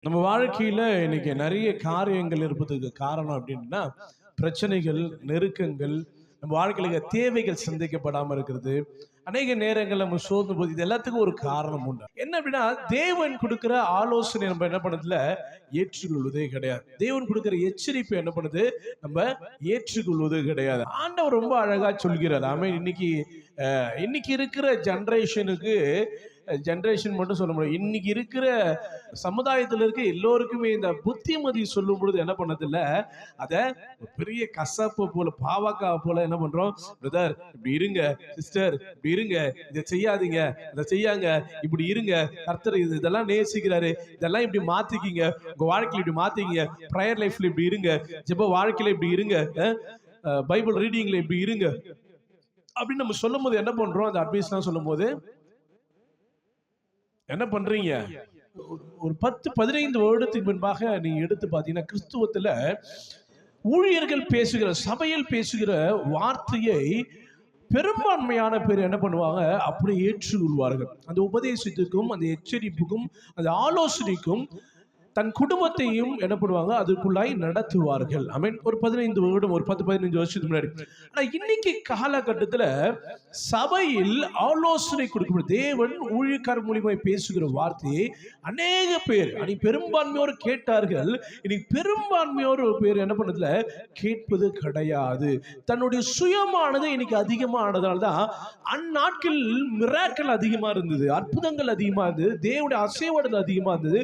நம்ம வாழ்க்கையில இன்னைக்கு நிறைய காரியங்கள் இருப்பதுக்கு காரணம் அப்படின்னா பிரச்சனைகள், நெருக்கங்கள், நம்ம வாழ்க்கையில இருக்க தேவைகள் சந்திக்கப்படாம இருக்கிறது. அநேக நேரங்கள் நம்ம சோர்ந்து போது இது எல்லாத்துக்கும் ஒரு காரணம் உண்டு. என்ன அப்படின்னா, தேவன் கொடுக்கிற ஆலோசனை நம்ம என்ன பண்ணதுல ஏற்றுக்கொள்வதே கிடையாது. தேவன் கொடுக்கிற எச்சரிப்பை என்ன பண்ணுது, நம்ம ஏற்றுக்கொள்வது கிடையாது. ஆண்டவர் ரொம்ப அழகா சொல்கிறார். ஆமென். இன்னைக்கு இருக்கிற ஜெனரேஷன் மட்டும் சொல்ல முடியும். இன்னைக்கு இருக்கிற சமுதாயத்தில் இருக்க எல்லோருக்குமே இந்த புத்திமதி சொல்லும் பொழுது என்ன பண்ணதில்ல, அத ஒரு பெரிய கசப்பு போல, பாவக்கா போல என்ன பண்றோம், பிரதர் இப்படி இருங்க, சிஸ்டர் இப்படி இருங்க, இதை செய்யாதீங்க, இதை செய்யாங்க, இப்படி இருங்க, கர்த்தர் இதெல்லாம் நேசிக்கிறாரு, இதெல்லாம் இப்படி மாத்திக்கிங்க, உங்க வாழ்க்கையில இப்படி மாத்திக்கிங்க, ப்ரேயர் லைஃப்ல இப்படி இருங்க, ஜெப வாழ்க்கையில இப்படி இருங்க, பைபிள் ரீடிங்ல இப்படி இருங்க அப்படின்னு நம்ம சொல்லும் போது என்ன பண்றோம், அந்த அட்வைஸ்லாம் சொல்லும் போது என்ன பண்றீங்க? ஒரு 10-15 வருடத்துக்கு முன்பாக நீங்க எடுத்து பார்த்தீங்கன்னா, கிறிஸ்துவத்துல ஊழியர்கள் பேசுகிற, சபையில் பேசுகிற வார்த்தையை பெரும்பான்மையான பேர் என்ன பண்ணுவாங்க, அப்படியே ஏற்றுக்கொள்வார்கள். அந்த உபதேசத்துக்கும், அந்த எச்சரிப்புக்கும், அந்த ஆலோசனைக்கும் தன் குடும்பத்தையும் என்ன பண்ணுவாங்க, அதுக்குள்ளாய் நடத்துவார்கள். ஐ மீன் ஒரு 15 வருடம், ஒரு 10-15 வருஷத்துக்கு முன்னாடி. ஆனா இன்னைக்கு காலகட்டத்துல சபையில் ஆலோசனை கொடுக்கும் தேவன் ஊழியக்காரர் மூலியமாய் பேசுகிற வார்த்தையை அநேக பேர், பெரும்பான்மையோர் கேட்டார்கள். இன்னைக்கு பெரும்பான்மையோர் பேர் என்ன பண்ணதுல கேட்பது கிடையாது. தன்னுடைய சுயமானது இன்னைக்கு அதிகமானதால் தான் அந்நாட்கள் மிராக்கள் அதிகமா இருந்தது, அற்புதங்கள் அதிகமா இருந்தது, தேவனுடைய அசைவாடுதல் அதிகமா இருந்தது,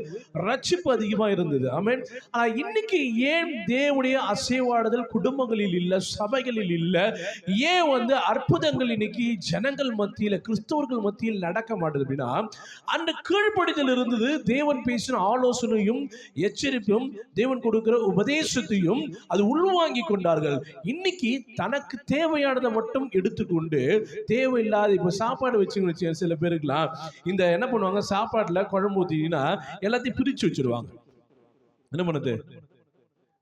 ரட்சிப்பு அதிகமா இருந்தது. ஆமென். ஆனா இன்னைக்கு ஏன் தேவனுடைய அசைவாடுதல் குடும்பங்களில் இல்ல, சபைகளில் இல்ல? ஏன் அற்புதங்கள் இன்னைக்கு ஜனங்கள் மத்தியில, கிறிஸ்தவர்கள் மத்தியில் நடக்க மாட்டேது அப்படின்னா, அந்த கீழ்ப்படிதல் இருந்தது. தேவன் பேசின ஆலோசனையும் எச்சரிப்பும், தேவன் கொடுக்கிற உபதேசத்தையும் அது உள்வாங்கி கொண்டார்கள். இன்னைக்கு தனக்கு தேவையானதை மட்டும் எடுத்துக்கொண்டு தேவையில்லாத, இப்ப சாப்பாடு வச்சு சில பேருக்குலாம் இந்த என்ன பண்ணுவாங்க, சாப்பாட்டுல குழம்பு ஊத்தினா எல்லாத்தையும் பிரிச்சு வச்சிருவாங்க. என்ன பண்ணுது,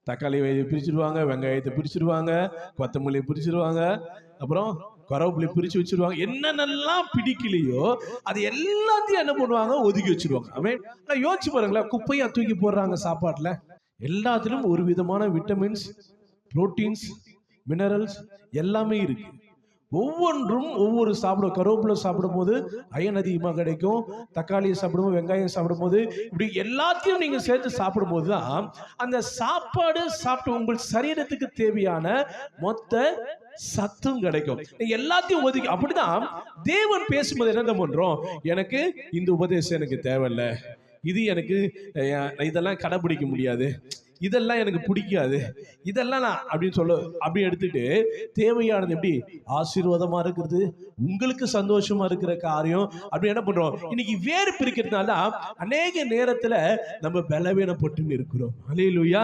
தக்காளி பிரிச்சிருவாங்க, வெங்காயத்தை பிரிச்சிருவாங்க, கொத்தமல்லியை பிரிச்சிருவாங்க, அப்புறம் கருவேப்பிலை பிரிச்சு வச்சிருவாங்க. என்னென்னலாம் பிடிக்கலையோ அது எல்லாத்தையும் என்ன பண்ணுவாங்க, ஒதுக்கி வச்சிருவாங்க. அவன் யோசிச்சு பாருங்களேன், குப்பையா தூக்கி போடுறாங்க சாப்பாட்டுல. எல்லாத்திலும் ஒரு விதமான விட்டமின்ஸ், புரோட்டீன்ஸ், மினரல்ஸ் எல்லாமே இருக்கு. ஒவ்வொன்றும் ஒவ்வொரு சாப்பிடும். கருவேப்பிலை சாப்பிடும் போது அயன் அதிகமாக கிடைக்கும், தக்காளியை சாப்பிடும்போது, வெங்காயம் சாப்பிடும் போது, இப்படி எல்லாத்தையும் நீங்க சேர்த்து சாப்பிடும் போதுதான் அந்த சாப்பாடு சாப்பிட்டு உங்கள் சரீரத்துக்கு தேவையான மொத்த சத்தும் கிடைக்கும். எல்லாத்தையும் ஒதுக்கி, அப்படிதான் தேவன் பேசும்போது என்ன பண்றோம், எனக்கு இந்த உபதேசம் எனக்கு தேவையில்லை, இது எனக்கு இதெல்லாம் கடைபிடிக்க முடியாது, இதெல்லாம் எனக்கு பிடிக்காது, இதெல்லாம் நான் அப்படின்னு அப்படி எடுத்துட்டு தேவையானது எப்படி ஆசீர்வாதமா இருக்கிறது, உங்களுக்கு சந்தோஷமா இருக்கிற காரியம் அப்படி என்ன பண்றோம், இன்னைக்கு வேறு பிரிக்கிறதுனால அநேக நேரத்துல நம்ம பலவீனப்பட்டு இருக்கிறோம். அல்லேலூயா.